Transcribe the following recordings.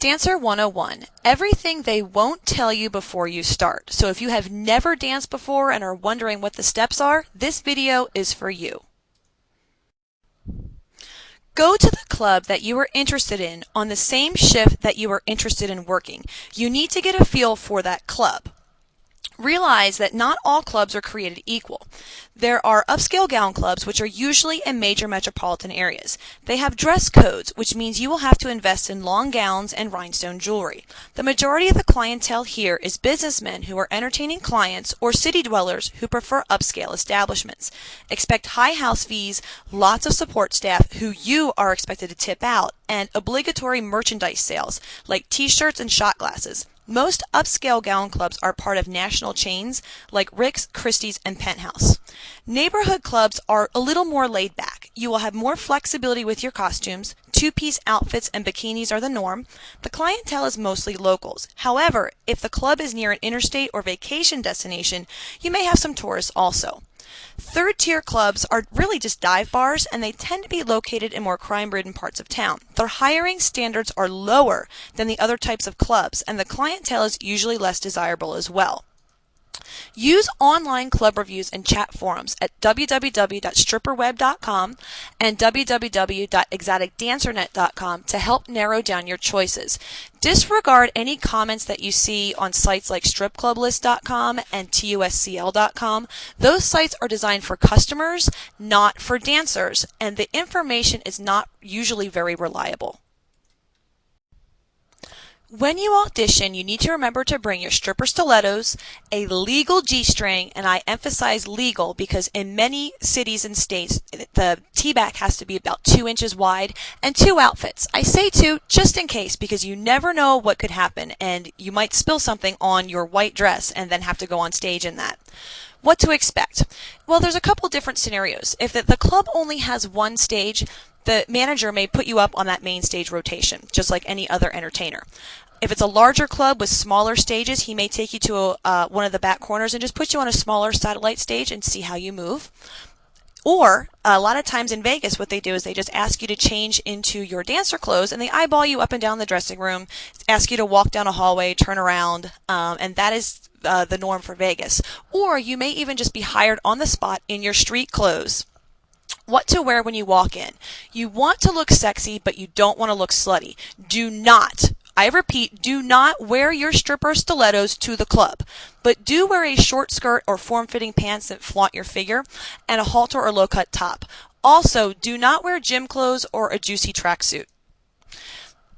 Dancer 101, everything they won't tell you before you start. So if you have never danced before and are wondering what the steps are, this video is for you. Go to the club that you are interested in on the same shift that you are interested in working. You need to get a feel for that club. Realize that not all clubs are created equal. There are upscale gown clubs, which are usually in major metropolitan areas. They have dress codes, which means you will have to invest in long gowns and rhinestone jewelry. The majority of the clientele here is businessmen who are entertaining clients or city dwellers who prefer upscale establishments. Expect high house fees, lots of support staff who you are expected to tip out, and obligatory merchandise sales like t-shirts and shot glasses. Most upscale gown clubs are part of national chains like Rick's, Christie's, and Penthouse. Neighborhood clubs are a little more laid back. You will have more flexibility with your costumes. Two-piece outfits and bikinis are the norm. The clientele is mostly locals. However, if the club is near an interstate or vacation destination, you may have some tourists also. Third-tier clubs are really just dive bars, and they tend to be located in more crime-ridden parts of town. Their hiring standards are lower than the other types of clubs, and the clientele is usually less desirable as well. Use online club reviews and chat forums at www.stripperweb.com and www.exoticdancernet.com to help narrow down your choices. Disregard any comments that you see on sites like stripclublist.com and tuscl.com. Those sites are designed for customers, not for dancers, and the information is not usually very reliable. When you audition, you need to remember to bring your stripper stilettos, a legal G-string, and I emphasize legal because in many cities and states, the T-back has to be about 2 inches wide, and 2 outfits. I say 2 just in case because you never know what could happen, and you might spill something on your white dress and then have to go on stage in that. What to expect? Well, there's a couple different scenarios. If the club only has one stage, the manager may put you up on that main stage rotation, just like any other entertainer. If it's a larger club with smaller stages, he may take you to one of the back corners and just put you on a smaller satellite stage and see how you move. Or, a lot of times in Vegas, what they do is they just ask you to change into your dancer clothes, and they eyeball you up and down the dressing room, ask you to walk down a hallway, turn around, and that is the norm for Vegas. Or you may even just be hired on the spot in your street clothes. What to wear when you walk in. You want to look sexy, but you don't want to look slutty. Do not, I repeat, do not wear your stripper stilettos to the club, but do wear a short skirt or form-fitting pants that flaunt your figure and a halter or low-cut top. Also, do not wear gym clothes or a juicy tracksuit.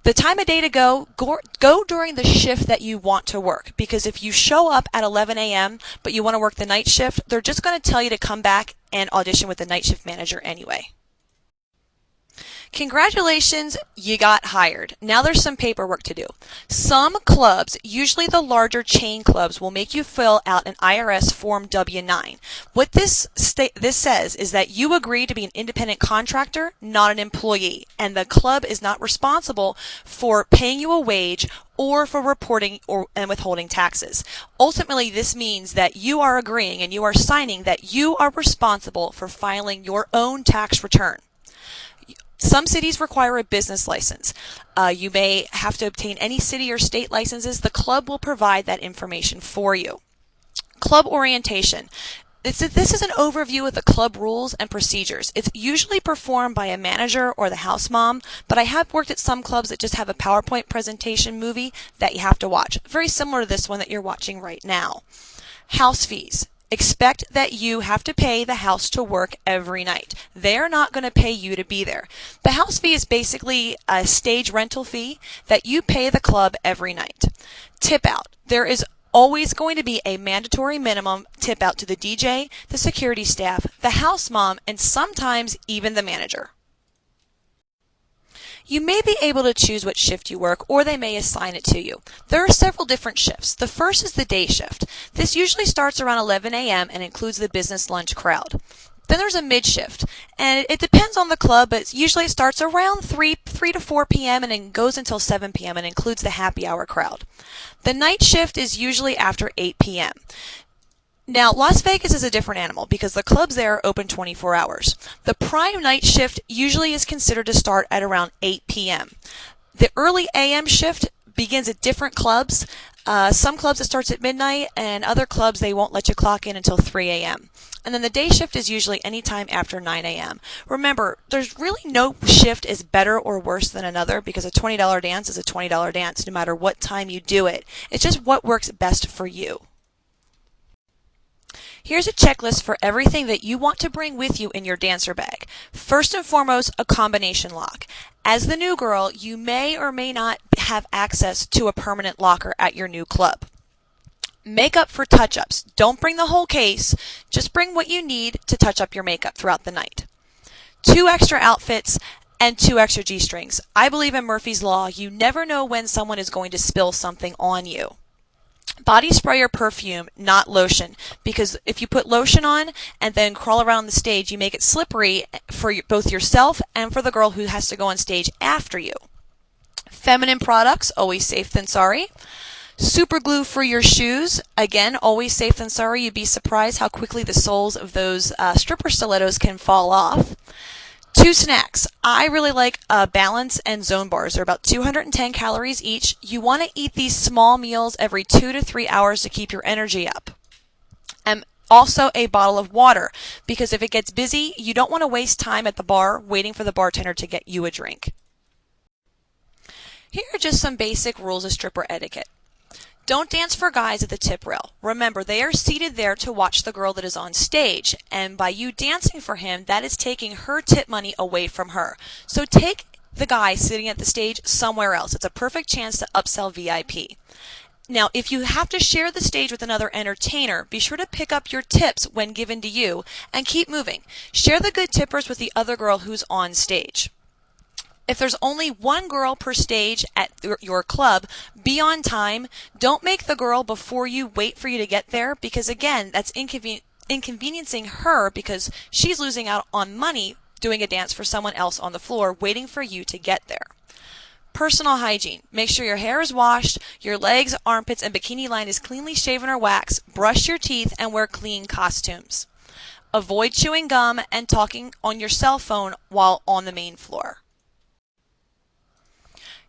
The time of day to go during the shift that you want to work, because if you show up at 11 a.m. but you want to work the night shift, they're just going to tell you to come back and audition with the night shift manager anyway. Congratulations, you got hired. Now there's some paperwork to do. Some clubs, usually the larger chain clubs, will make you fill out an IRS Form W-9. What this says is that you agree to be an independent contractor, not an employee, and the club is not responsible for paying you a wage or for reporting and withholding taxes. Ultimately, this means that you are agreeing and you are signing that you are responsible for filing your own tax return. Some cities require a business license. You may have to obtain any city or state licenses. The club will provide that information for you. Club orientation. This is an overview of the club rules and procedures. It's usually performed by a manager or the house mom, but I have worked at some clubs that just have a PowerPoint presentation movie that you have to watch. Very similar to this one that you're watching right now. House fees. Expect that you have to pay the house to work every night. They're not going to pay you to be there. The house fee is basically a stage rental fee that you pay the club every night. Tip out. There is always going to be a mandatory minimum tip out to the DJ, the security staff, the house mom, and sometimes even the manager. You may be able to choose what shift you work, or they may assign it to you. There are several different shifts. The first is the day shift. This usually starts around 11 a.m. and includes the business lunch crowd. Then there's a mid shift, and it depends on the club, but usually it starts around 3 to 4 p.m. and then goes until 7 p.m. and includes the happy hour crowd. The night shift is usually after 8 p.m. Now, Las Vegas is a different animal because the clubs there are open 24 hours. The prime night shift usually is considered to start at around 8 p.m. The early AM shift begins at different clubs. Some clubs it starts at midnight, and other clubs they won't let you clock in until 3 a.m. And then the day shift is usually any time after 9 a.m. Remember, there's really no shift is better or worse than another, because a $20 dance is a $20 dance no matter what time you do it. It's just what works best for you. Here's a checklist for everything that you want to bring with you in your dancer bag. First and foremost, a combination lock. As the new girl, you may or may not have access to a permanent locker at your new club. Makeup for touch-ups. Don't bring the whole case. Just bring what you need to touch up your makeup throughout the night. 2 extra outfits and 2 extra G-strings. I believe in Murphy's Law. You never know when someone is going to spill something on you. Body spray or perfume, not lotion, because if you put lotion on and then crawl around the stage, you make it slippery for both yourself and for the girl who has to go on stage after you. Feminine products, always safe than sorry. Super glue for your shoes, again, always safe than sorry. You'd be surprised how quickly the soles of those stripper stilettos can fall off. 2 snacks. I really like Balance and Zone bars. They're about 210 calories each. You want to eat these small meals every 2 to 3 hours to keep your energy up. And also a bottle of water, because if it gets busy, you don't want to waste time at the bar waiting for the bartender to get you a drink. Here are just some basic rules of stripper etiquette. Don't dance for guys at the tip rail. Remember, they are seated there to watch the girl that is on stage, and by you dancing for him, that is taking her tip money away from her. So take the guy sitting at the stage somewhere else. It's a perfect chance to upsell VIP. Now, if you have to share the stage with another entertainer, be sure to pick up your tips when given to you and keep moving. Share the good tippers with the other girl who's on stage. If there's only 1 girl per stage at your club, be on time. Don't make the girl before you wait for you to get there, because again, that's inconveniencing her, because she's losing out on money doing a dance for someone else on the floor waiting for you to get there. Personal hygiene. Make sure your hair is washed, your legs, armpits, and bikini line is cleanly shaven or waxed. Brush your teeth and wear clean costumes. Avoid chewing gum and talking on your cell phone while on the main floor.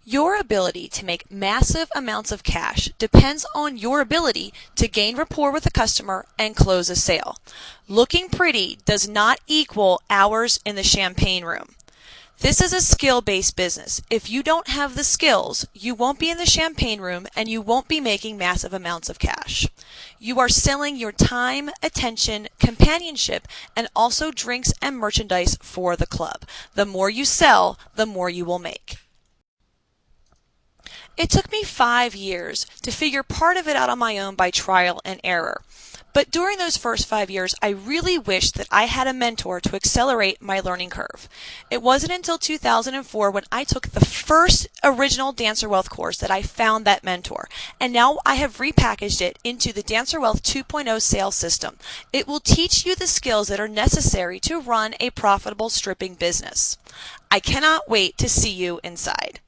Your ability to make massive amounts of cash depends on your ability to gain rapport with a customer and close a sale. Looking pretty does not equal hours in the champagne room. This is a skill-based business. If you don't have the skills, you won't be in the champagne room and you won't be making massive amounts of cash. You are selling your time, attention, companionship, and also drinks and merchandise for the club. The more you sell, the more you will make. It took me 5 years to figure part of it out on my own by trial and error. But during those first 5 years, I really wished that I had a mentor to accelerate my learning curve. It wasn't until 2004 when I took the first original Dancer Wealth course that I found that mentor. And now I have repackaged it into the Dancer Wealth 2.0 sales system. It will teach you the skills that are necessary to run a profitable stripping business. I cannot wait to see you inside.